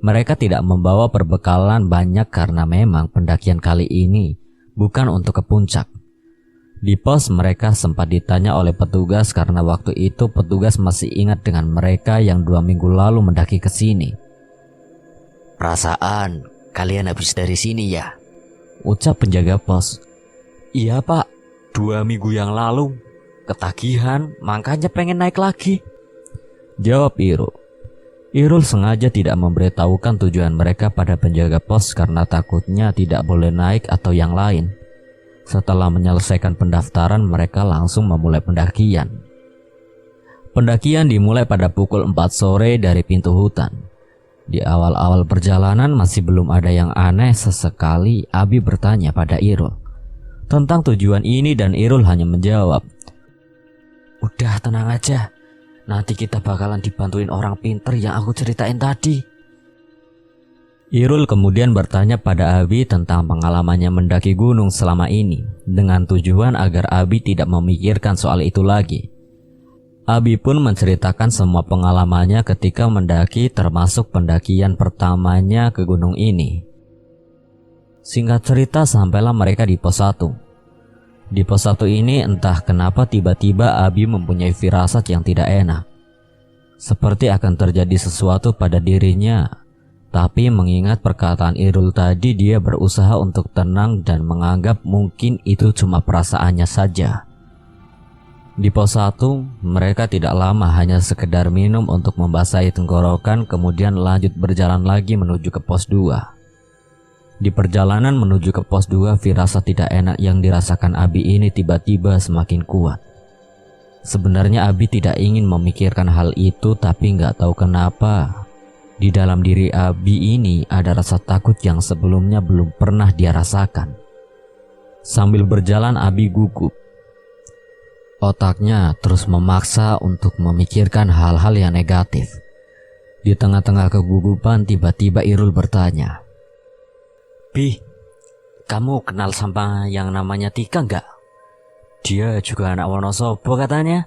Speaker 1: Mereka tidak membawa perbekalan banyak karena memang pendakian kali ini bukan untuk ke puncak. Di pos mereka sempat ditanya oleh petugas karena waktu itu petugas masih ingat dengan mereka yang 2 minggu lalu mendaki ke sini. Perasaan kalian habis dari sini ya? Ucap penjaga pos. Iya pak, 2 minggu yang lalu ketagihan makanya pengen naik lagi, jawab Irul. Irul sengaja tidak memberitahukan tujuan mereka pada penjaga pos karena takutnya tidak boleh naik atau yang lain. Setelah menyelesaikan pendaftaran, mereka langsung memulai pendakian. Pendakian dimulai pada pukul 4 sore dari pintu hutan. Di awal-awal perjalanan masih belum ada yang aneh. Sesekali Abi bertanya pada Irul tentang tujuan ini dan Irul hanya menjawab, udah tenang aja, nanti kita bakalan dibantuin orang pinter yang aku ceritain tadi. Irul kemudian bertanya pada Abi tentang pengalamannya mendaki gunung selama ini, dengan tujuan agar Abi tidak memikirkan soal itu lagi. Abi pun menceritakan semua pengalamannya ketika mendaki, termasuk pendakian pertamanya ke gunung ini. Singkat cerita, sampailah mereka di pos 1. Di pos 1 ini entah kenapa tiba-tiba Abi mempunyai firasat yang tidak enak. Seperti akan terjadi sesuatu pada dirinya. Tapi mengingat perkataan Irul tadi, dia berusaha untuk tenang dan menganggap mungkin itu cuma perasaannya saja. Di pos 1, mereka tidak lama, hanya sekedar minum untuk membasahi tenggorokan, kemudian lanjut berjalan lagi menuju ke pos 2. Di perjalanan menuju ke pos 2, firasat tidak enak yang dirasakan Abi ini tiba-tiba semakin kuat. Sebenarnya Abi tidak ingin memikirkan hal itu, tapi nggak tahu kenapa di dalam diri Abi ini ada rasa takut yang sebelumnya belum pernah dia rasakan. Sambil berjalan Abi gugup. Otaknya terus memaksa untuk memikirkan hal-hal yang negatif. Di tengah-tengah kegugupan tiba-tiba Irul bertanya, "Bi, kamu kenal sama yang namanya Tika nggak? Dia juga anak Wonosobo katanya."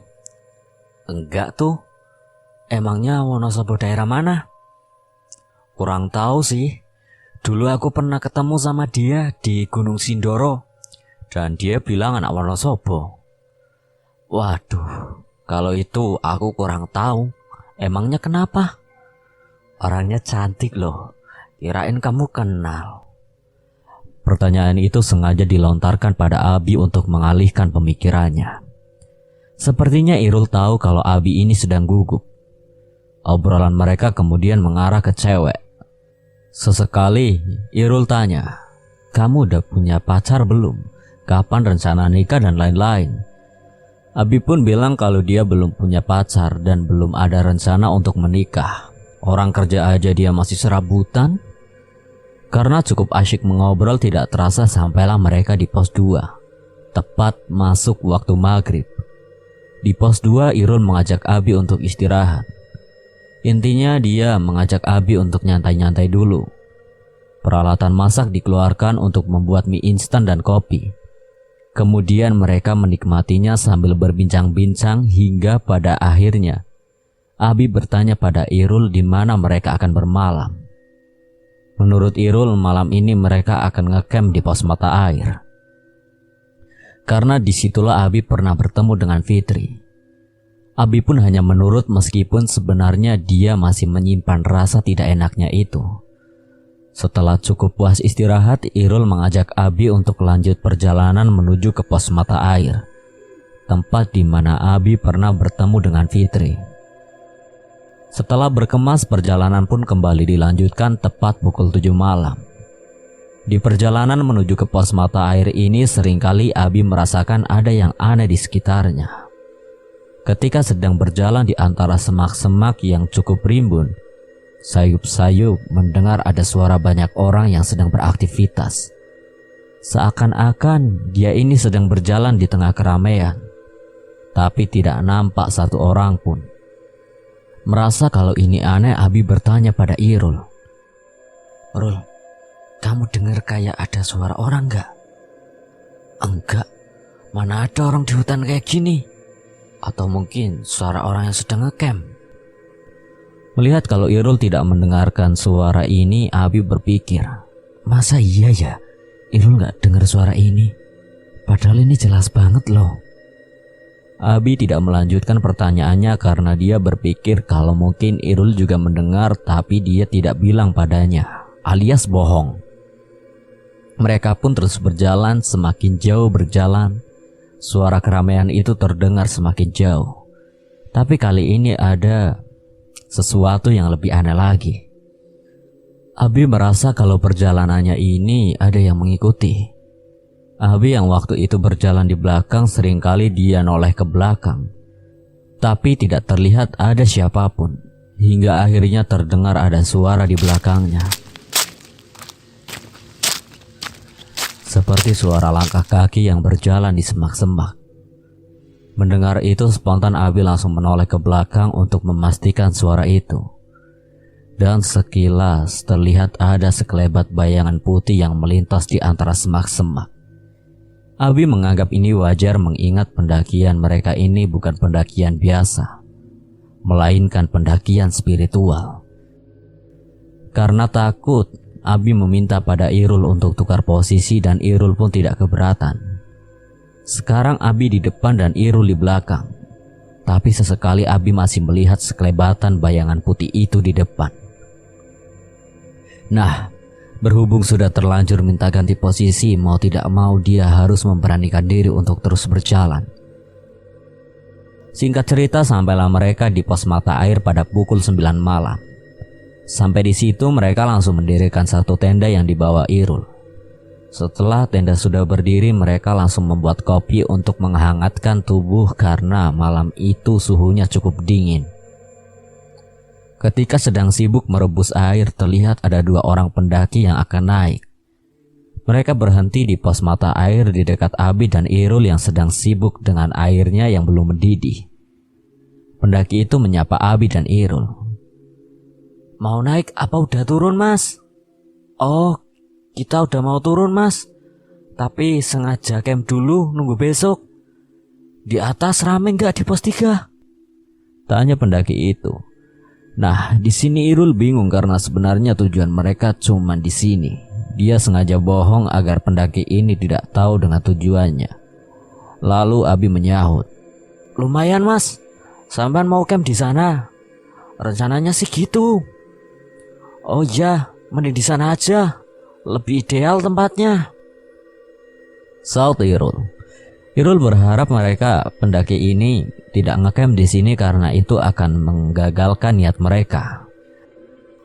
Speaker 1: "Enggak tuh. Emangnya Wonosobo daerah mana?" "Kurang tahu sih. Dulu aku pernah ketemu sama dia di Gunung Sindoro dan dia bilang anak Wonosobo." "Waduh, kalau itu aku kurang tahu. Emangnya kenapa?" "Orangnya cantik loh. Kirain kamu kenal." Pertanyaan itu sengaja dilontarkan pada Abi untuk mengalihkan pemikirannya. Sepertinya Irul tahu kalau Abi ini sedang gugup. Obrolan mereka kemudian mengarah ke cewek. Sesekali Irul tanya, "Kamu udah punya pacar belum? Kapan rencana nikah dan lain-lain?" Abi pun bilang kalau dia belum punya pacar dan belum ada rencana untuk menikah. Orang kerja aja dia masih serabutan. Karena cukup asyik mengobrol, tidak terasa sampailah mereka di pos 2. Tepat masuk waktu maghrib. Di pos 2 Irul mengajak Abi untuk istirahat. Intinya dia mengajak Abi untuk nyantai-nyantai dulu. Peralatan masak dikeluarkan untuk membuat mie instan dan kopi. Kemudian mereka menikmatinya sambil berbincang-bincang hingga pada akhirnya Abi bertanya pada Irul di mana mereka akan bermalam. Menurut Irul, malam ini mereka akan ngecamp di pos mata air. Karena disitulah Abi pernah bertemu dengan Fitri. Abi pun hanya menurut meskipun sebenarnya dia masih menyimpan rasa tidak enaknya itu. Setelah cukup puas istirahat, Irul mengajak Abi untuk lanjut perjalanan menuju ke pos mata air, tempat di mana Abi pernah bertemu dengan Fitri. Setelah berkemas, perjalanan pun kembali dilanjutkan tepat pukul 7 malam. Di perjalanan menuju ke pos mata air ini seringkali Abi merasakan ada yang aneh di sekitarnya. Ketika sedang berjalan di antara semak-semak yang cukup rimbun, sayup-sayup mendengar ada suara banyak orang yang sedang beraktivitas. Seakan-akan dia ini sedang berjalan di tengah keramaian, tapi tidak nampak satu orang pun. Merasa kalau ini aneh, Abi bertanya pada Irul, "Rul, kamu dengar kayak ada suara orang gak?" "Enggak, mana ada orang di hutan kayak gini. Atau mungkin suara orang yang sedang ngecamp." Melihat kalau Irul tidak mendengarkan suara ini, Abi berpikir, masa iya ya Irul gak dengar suara ini? Padahal ini jelas banget loh. Abi tidak melanjutkan pertanyaannya karena dia berpikir kalau mungkin Irul juga mendengar tapi dia tidak bilang padanya, alias bohong. Mereka pun terus berjalan. Semakin jauh berjalan, suara keramaian itu terdengar semakin jauh. Tapi kali ini ada sesuatu yang lebih aneh lagi. Abi merasa kalau perjalanannya ini ada yang mengikuti. Abi yang waktu itu berjalan di belakang, seringkali dia noleh ke belakang, tapi tidak terlihat ada siapapun, hingga akhirnya terdengar ada suara di belakangnya. Seperti suara langkah kaki yang berjalan di semak-semak. Mendengar itu spontan Abi langsung menoleh ke belakang untuk memastikan suara itu. Dan sekilas terlihat ada sekelebat bayangan putih yang melintas di antara semak-semak. Abi menganggap ini wajar mengingat pendakian mereka ini bukan pendakian biasa, melainkan pendakian spiritual. Karena takut, Abi meminta pada Irul untuk tukar posisi dan Irul pun tidak keberatan. Sekarang Abi di depan dan Irul di belakang. Tapi sesekali Abi masih melihat sekelebatan bayangan putih itu di depan. Nah, berhubung sudah terlanjur minta ganti posisi, mau tidak mau dia harus memberanikan diri untuk terus berjalan. Singkat cerita, sampailah mereka di pos mata air pada pukul 9 malam. Sampai di situ mereka langsung mendirikan satu tenda yang dibawa Irul. Setelah tenda sudah berdiri, mereka langsung membuat kopi untuk menghangatkan tubuh karena malam itu suhunya cukup dingin. Ketika sedang sibuk merebus air, terlihat ada 2 orang pendaki yang akan naik. Mereka berhenti di pos mata air di dekat Abi dan Irul yang sedang sibuk dengan airnya yang belum mendidih. Pendaki itu menyapa Abi dan Irul.
Speaker 2: Mau naik apa udah turun, Mas? Oh, kita udah mau turun, Mas. Tapi sengaja camp dulu nunggu besok. Di atas rame nggak di pos 3?
Speaker 1: Tanya pendaki itu. Nah, di sini Irul bingung karena sebenarnya tujuan mereka cuma di sini. Dia sengaja bohong agar pendaki ini tidak tahu dengan tujuannya. Lalu Abi menyahut.
Speaker 2: Lumayan, Mas. Sampean mau camp di sana? Rencananya sih gitu. Oh iya, mending di sana aja. Lebih ideal tempatnya.
Speaker 1: Saut Irul. Irul berharap mereka pendaki ini tidak ngecamp di sini karena itu akan menggagalkan niat mereka.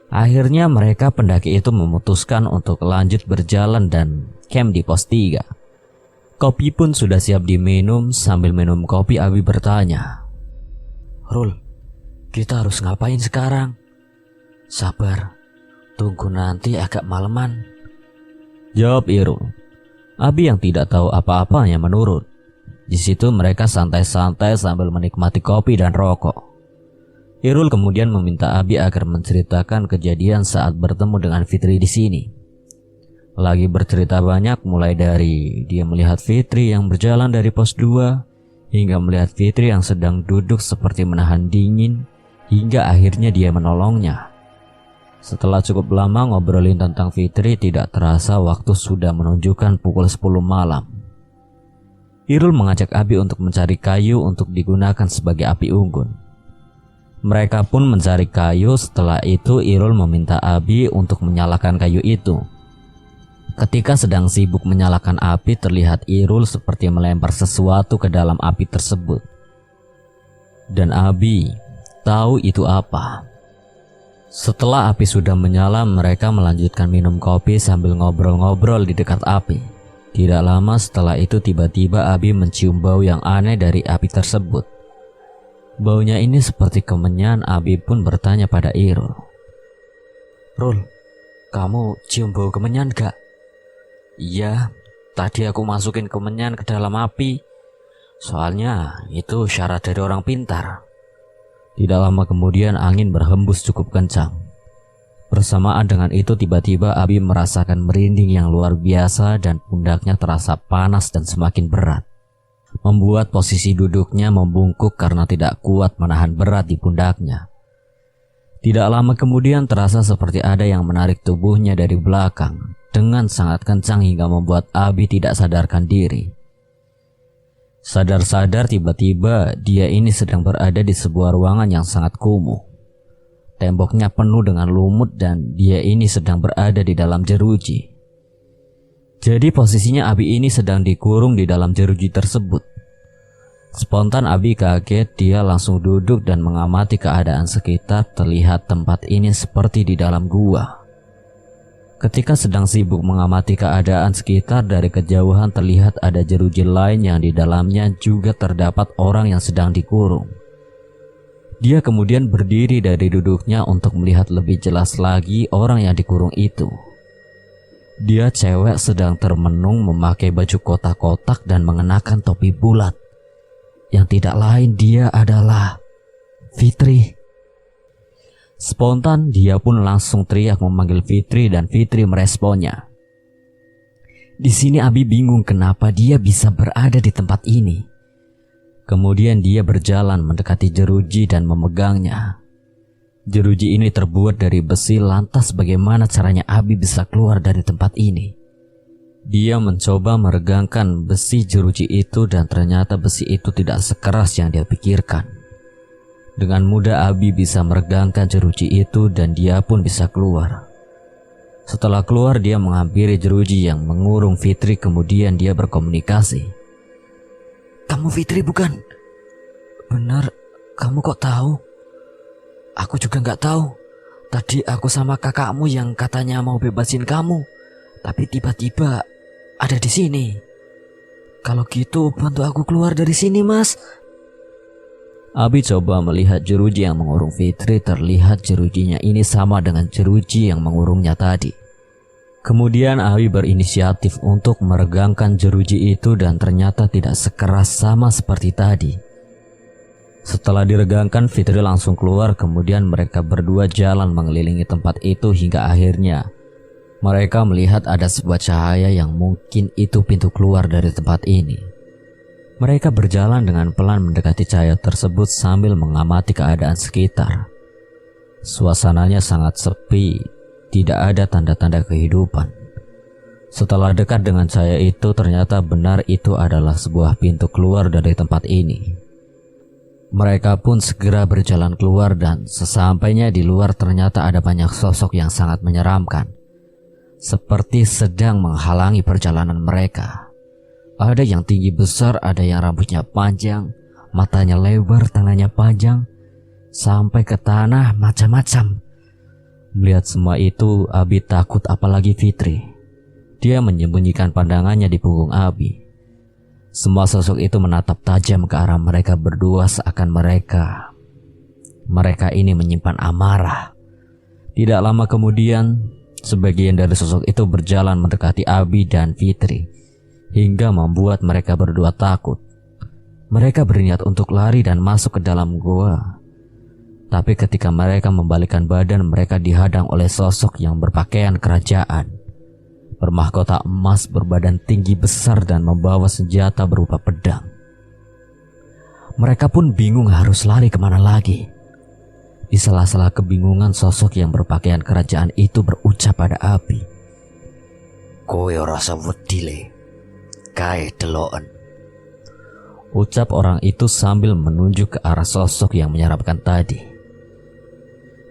Speaker 1: Akhirnya mereka pendaki itu memutuskan untuk lanjut berjalan dan camp di pos 3. Kopi pun sudah siap diminum. Sambil minum kopi, Abi bertanya,
Speaker 2: Rul, kita harus ngapain sekarang? Sabar, tunggu nanti agak maleman.
Speaker 1: jawab Irul. Abi yang tidak tahu apa-apanya menurut. Di situ mereka santai-santai sambil menikmati kopi dan rokok. Irul kemudian meminta Abi agar menceritakan kejadian saat bertemu dengan Fitri di sini. Lagi bercerita banyak, mulai dari dia melihat Fitri yang berjalan dari pos 2 hingga melihat Fitri yang sedang duduk seperti menahan dingin, hingga akhirnya dia menolongnya. Setelah cukup lama ngobrolin tentang Fitri, tidak terasa waktu sudah menunjukkan pukul 10 malam. Irul mengajak Abi untuk mencari kayu untuk digunakan sebagai api unggun. Mereka pun mencari kayu. Setelah itu Irul meminta Abi untuk menyalakan kayu itu. Ketika sedang sibuk menyalakan api, terlihat Irul seperti melempar sesuatu ke dalam api tersebut. Dan Abi tahu itu apa. Setelah api sudah menyala, mereka melanjutkan minum kopi sambil ngobrol-ngobrol di dekat api. Tidak lama setelah itu tiba-tiba Abi mencium bau yang aneh dari api tersebut. Baunya ini seperti kemenyan. Abi pun bertanya pada Irul.
Speaker 2: Rul, kamu cium bau kemenyan gak?
Speaker 1: Iya, tadi aku masukin kemenyan ke dalam api. Soalnya itu syarat dari orang pintar. Tidak lama kemudian angin berhembus cukup kencang. Bersamaan dengan itu tiba-tiba Abi merasakan merinding yang luar biasa dan pundaknya terasa panas dan semakin berat, membuat posisi duduknya membungkuk karena tidak kuat menahan berat di pundaknya. Tidak lama kemudian terasa seperti ada yang menarik tubuhnya dari belakang dengan sangat kencang hingga membuat Abi tidak sadarkan diri. Sadar-sadar tiba-tiba dia ini sedang berada di sebuah ruangan yang sangat kumuh. Temboknya penuh dengan lumut dan dia ini sedang berada di dalam jeruji. Jadi posisinya Abi ini sedang dikurung di dalam jeruji tersebut. Spontan Abi kaget, dia langsung duduk dan mengamati keadaan sekitar. Terlihat tempat ini seperti di dalam gua. Ketika sedang sibuk mengamati keadaan sekitar, dari kejauhan terlihat ada jeruji lain yang di dalamnya juga terdapat orang yang sedang dikurung. Dia kemudian berdiri dari duduknya untuk melihat lebih jelas lagi orang yang dikurung itu. Dia cewek sedang termenung memakai baju kotak-kotak dan mengenakan topi bulat. Yang tidak lain dia adalah Fitri. Spontan dia pun langsung teriak memanggil Fitri dan Fitri meresponnya. Di sini Abi bingung kenapa dia bisa berada di tempat ini. Kemudian dia berjalan mendekati jeruji dan memegangnya. Jeruji ini terbuat dari besi, lantas bagaimana caranya Abi bisa keluar dari tempat ini? Dia mencoba meregangkan besi jeruji itu dan ternyata besi itu tidak sekeras yang dia pikirkan. Dengan mudah Abi bisa meregangkan jeruji itu dan dia pun bisa keluar. Setelah keluar dia menghampiri jeruji yang mengurung Fitri, kemudian dia berkomunikasi.
Speaker 2: Kamu Fitri bukan? Benar, kamu kok tahu? Aku juga nggak tahu. Tadi aku sama kakakmu yang katanya mau bebasin kamu. Tapi tiba-tiba ada di sini. Kalau gitu bantu aku keluar dari sini, Mas.
Speaker 1: Abi coba melihat jeruji yang mengurung Fitri. Terlihat jerujinya ini sama dengan jeruji yang mengurungnya tadi. Kemudian Abi berinisiatif untuk meregangkan jeruji itu dan ternyata tidak sekeras sama seperti tadi. Setelah diregangkan, Fitri langsung keluar. Kemudian mereka berdua jalan mengelilingi tempat itu hingga akhirnya mereka melihat ada sebuah cahaya yang mungkin itu pintu keluar dari tempat ini. Mereka berjalan dengan pelan mendekati cahaya tersebut sambil mengamati keadaan sekitar. Suasananya sangat sepi, tidak ada tanda-tanda kehidupan. Setelah dekat dengan cahaya itu, ternyata benar itu adalah sebuah pintu keluar dari tempat ini. Mereka pun segera berjalan keluar dan sesampainya di luar ternyata ada banyak sosok yang sangat menyeramkan. Seperti sedang menghalangi perjalanan mereka. Ada yang tinggi besar, ada yang rambutnya panjang, matanya lebar, tangannya panjang, sampai ke tanah macam-macam. Melihat semua itu, Abi takut apalagi Fitri. Dia menyembunyikan pandangannya di punggung Abi. Semua sosok itu menatap tajam ke arah mereka berdua seakan mereka ini menyimpan amarah. Tidak lama kemudian, sebagian dari sosok itu berjalan mendekati Abi dan Fitri hingga membuat mereka berdua takut. Mereka berniat untuk lari dan masuk ke dalam gua. Tapi ketika mereka membalikkan badan, mereka dihadang oleh sosok yang berpakaian kerajaan, bermahkota emas, berbadan tinggi besar dan membawa senjata berupa pedang. Mereka pun bingung harus lari kemana lagi. Di sela-sela kebingungan, sosok yang berpakaian kerajaan itu berucap pada Abi.
Speaker 3: Kowe rasa wedi le, kae deloken.
Speaker 1: Ucap orang itu sambil menunjuk ke arah sosok yang menyeramkan tadi.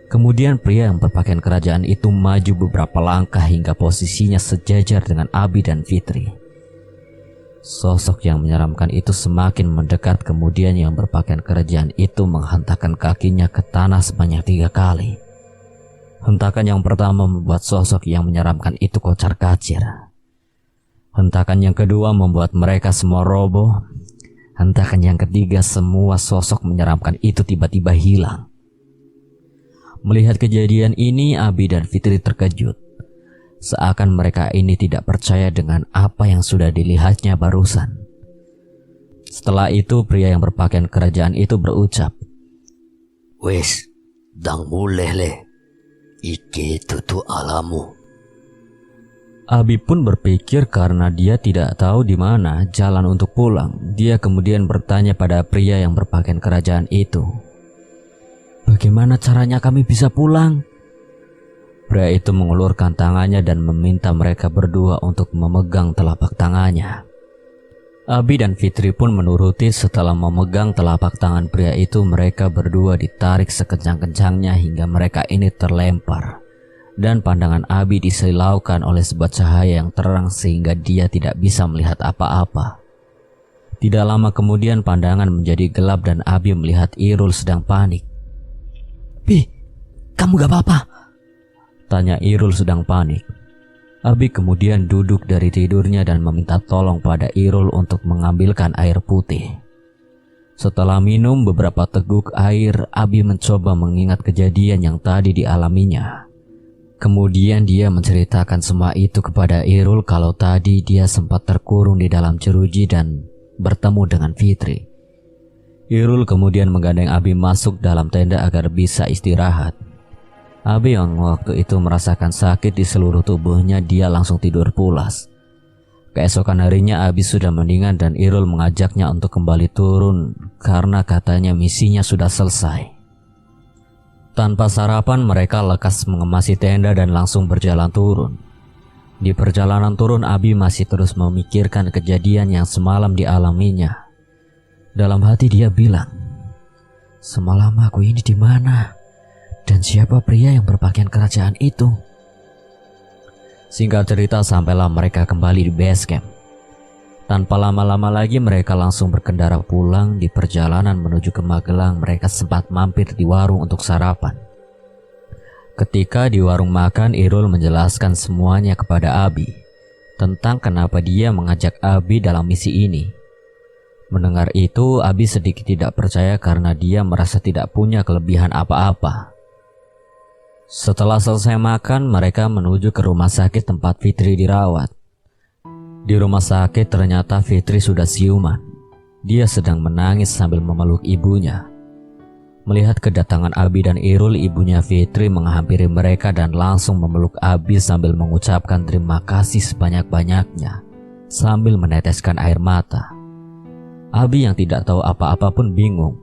Speaker 1: Kemudian pria yang berpakaian kerajaan itu maju beberapa langkah hingga posisinya sejajar dengan Abi dan Fitri. Sosok yang menyeramkan itu semakin mendekat, kemudian yang berpakaian kerajaan itu menghentakkan kakinya ke tanah sebanyak 3 kali. Hentakan yang pertama membuat sosok yang menyeramkan itu kocar-kacir. Hentakan yang kedua membuat mereka semua roboh. Hentakan yang ketiga, semua sosok menyeramkan itu tiba-tiba hilang. Melihat kejadian ini, Abi dan Fitri terkejut. Seakan mereka ini tidak percaya dengan apa yang sudah dilihatnya barusan. Setelah itu, pria yang berpakaian kerajaan itu berucap,
Speaker 3: Wes, dang mulih le. Iki tutu alamu.
Speaker 1: Abi pun berpikir karena dia tidak tahu di mana jalan untuk pulang. Dia kemudian bertanya pada pria yang berpakaian kerajaan itu,
Speaker 2: Bagaimana caranya kami bisa pulang?
Speaker 1: Pria itu mengulurkan tangannya dan meminta mereka berdua untuk memegang telapak tangannya. Abi dan Fitri pun menuruti. Setelah memegang telapak tangan pria itu, mereka berdua ditarik sekencang-kencangnya hingga mereka ini terlempar. Dan pandangan Abi disilaukan oleh sebuah cahaya yang terang sehingga dia tidak bisa melihat apa-apa. Tidak lama kemudian pandangan menjadi gelap dan Abi melihat Irul sedang panik.
Speaker 2: Bi, kamu gak apa-apa?
Speaker 1: Tanya Irul sedang panik. Abi kemudian duduk dari tidurnya dan meminta tolong pada Irul untuk mengambilkan air putih. Setelah minum beberapa teguk air, Abi mencoba mengingat kejadian yang tadi dialaminya. Kemudian dia menceritakan semua itu kepada Irul kalau tadi dia sempat terkurung di dalam jeruji dan bertemu dengan Fitri. Irul kemudian menggandeng Abi masuk dalam tenda agar bisa istirahat. Abi yang waktu itu merasakan sakit di seluruh tubuhnya, dia langsung tidur pulas. Keesokan harinya Abi sudah mendingan dan Irul mengajaknya untuk kembali turun karena katanya misinya sudah selesai. Tanpa sarapan mereka lekas mengemasi tenda dan langsung berjalan turun. Di perjalanan turun Abi masih terus memikirkan kejadian yang semalam dialaminya. Dalam hati dia bilang,
Speaker 2: Semalam aku ini di mana? Dan siapa pria yang berpakaian kerajaan itu?
Speaker 1: Singkat cerita, sampailah mereka kembali di base camp. Tanpa lama-lama lagi mereka langsung berkendara pulang. Di perjalanan menuju ke Magelang, mereka sempat mampir di warung untuk sarapan. Ketika di warung makan, Irul menjelaskan semuanya kepada Abi. tentang kenapa dia mengajak Abi dalam misi ini. Mendengar itu, Abi sedikit tidak percaya karena dia merasa tidak punya kelebihan apa-apa. Setelah selesai makan, mereka menuju ke rumah sakit tempat Fitri dirawat. Di rumah sakit ternyata Fitri sudah siuman. Dia sedang menangis sambil memeluk ibunya. Melihat kedatangan Abi dan Irul, ibunya Fitri menghampiri mereka dan langsung memeluk Abi sambil mengucapkan terima kasih sebanyak-banyaknya, sambil meneteskan air mata. Abi yang tidak tahu apa-apa pun bingung.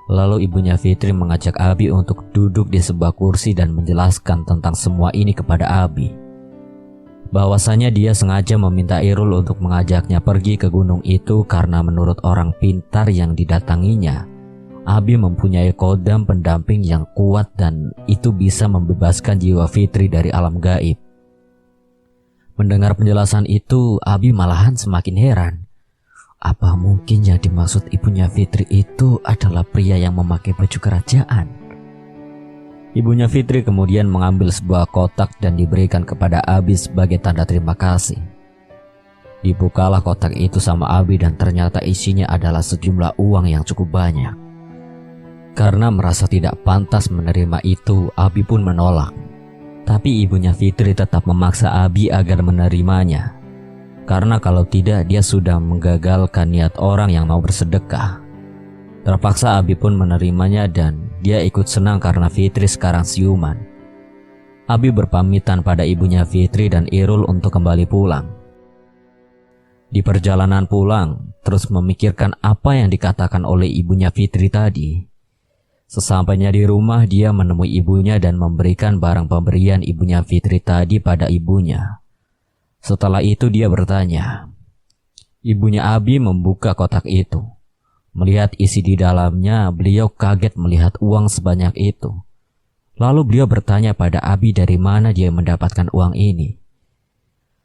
Speaker 1: Lalu ibunya Fitri mengajak Abi untuk duduk di sebuah kursi dan menjelaskan tentang semua ini kepada Abi. Bahwasanya dia sengaja meminta Irul untuk mengajaknya pergi ke gunung itu karena menurut orang pintar yang didatanginya, Abi mempunyai kodam pendamping yang kuat dan itu bisa membebaskan jiwa Fitri dari alam gaib. Mendengar penjelasan itu, Abi malahan semakin heran. Apa mungkin yang dimaksud ibunya Fitri itu adalah pria yang memakai baju kerajaan? Ibunya Fitri kemudian mengambil sebuah kotak dan diberikan kepada Abi sebagai tanda terima kasih. Dibukalah kotak itu sama Abi dan ternyata isinya adalah sejumlah uang yang cukup banyak. Karena merasa tidak pantas menerima itu, Abi pun menolak. Tapi ibunya Fitri tetap memaksa Abi agar menerimanya. Karena kalau tidak dia sudah menggagalkan niat orang yang mau bersedekah. Terpaksa Abi pun menerimanya dan dia ikut senang karena Fitri sekarang siuman. Abi berpamitan pada ibunya Fitri dan Irul untuk kembali pulang. Di perjalanan pulang, terus memikirkan apa yang dikatakan oleh ibunya Fitri tadi. Sesampainya di rumah, dia menemui ibunya dan memberikan barang pemberian ibunya Fitri tadi pada ibunya. Setelah itu dia bertanya. Ibunya Abi membuka kotak itu. Melihat isi di dalamnya, beliau kaget melihat uang sebanyak itu. Lalu beliau bertanya pada Abi dari mana dia mendapatkan uang ini.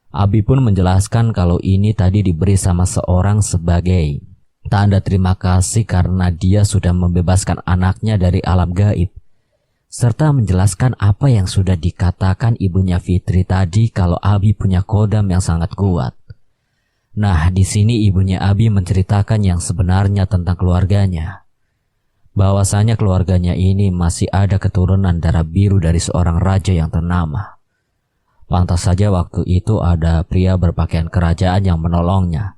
Speaker 1: Abi pun menjelaskan kalau ini tadi diberi sama seorang sebagai tanda terima kasih karena dia sudah membebaskan anaknya dari alam gaib. Serta menjelaskan apa yang sudah dikatakan ibunya Fitri tadi kalau Abi punya kodam yang sangat kuat. Nah, di sini ibunya Abi menceritakan yang sebenarnya tentang keluarganya. Bahwasanya keluarganya ini masih ada keturunan darah biru dari seorang raja yang ternama. Pantas saja waktu itu ada pria berpakaian kerajaan yang menolongnya.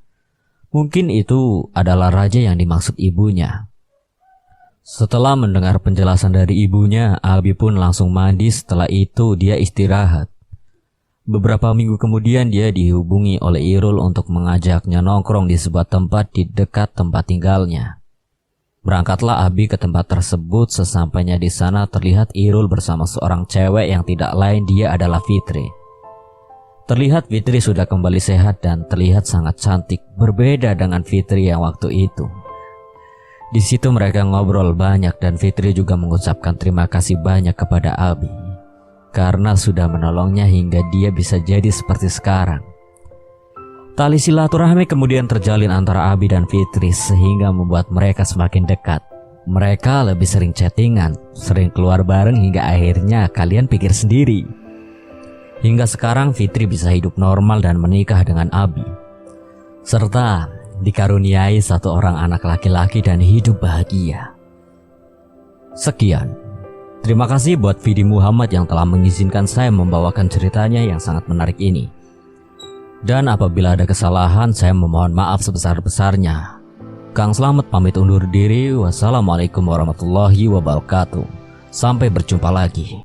Speaker 1: Mungkin itu adalah raja yang dimaksud ibunya. Setelah mendengar penjelasan dari ibunya, Abi pun langsung mandi. Setelah itu dia istirahat. Beberapa minggu kemudian dia dihubungi oleh Irul untuk mengajaknya nongkrong di sebuah tempat di dekat tempat tinggalnya. Berangkatlah Abi ke tempat tersebut. Sesampainya di sana terlihat Irul bersama seorang cewek yang tidak lain dia adalah Fitri. Terlihat Fitri sudah kembali sehat dan terlihat sangat cantik, berbeda dengan Fitri yang waktu itu. Di situ mereka ngobrol banyak dan Fitri juga mengucapkan terima kasih banyak kepada Abi karena sudah menolongnya hingga dia bisa jadi seperti sekarang. Tali silaturahmi kemudian terjalin antara Abi dan Fitri sehingga membuat mereka semakin dekat. Mereka lebih sering chattingan, sering keluar bareng hingga akhirnya kalian pikir sendiri. Hingga sekarang Fitri bisa hidup normal dan menikah dengan Abi. Serta dikaruniai satu orang anak laki-laki dan hidup bahagia. Sekian. Terima kasih buat Vidi Muhammad yang telah mengizinkan saya membawakan ceritanya yang sangat menarik ini. Dan apabila ada kesalahan, saya memohon maaf sebesar-besarnya. Kang Slamet pamit undur diri. Wassalamualaikum warahmatullahi wabarakatuh. Sampai berjumpa lagi.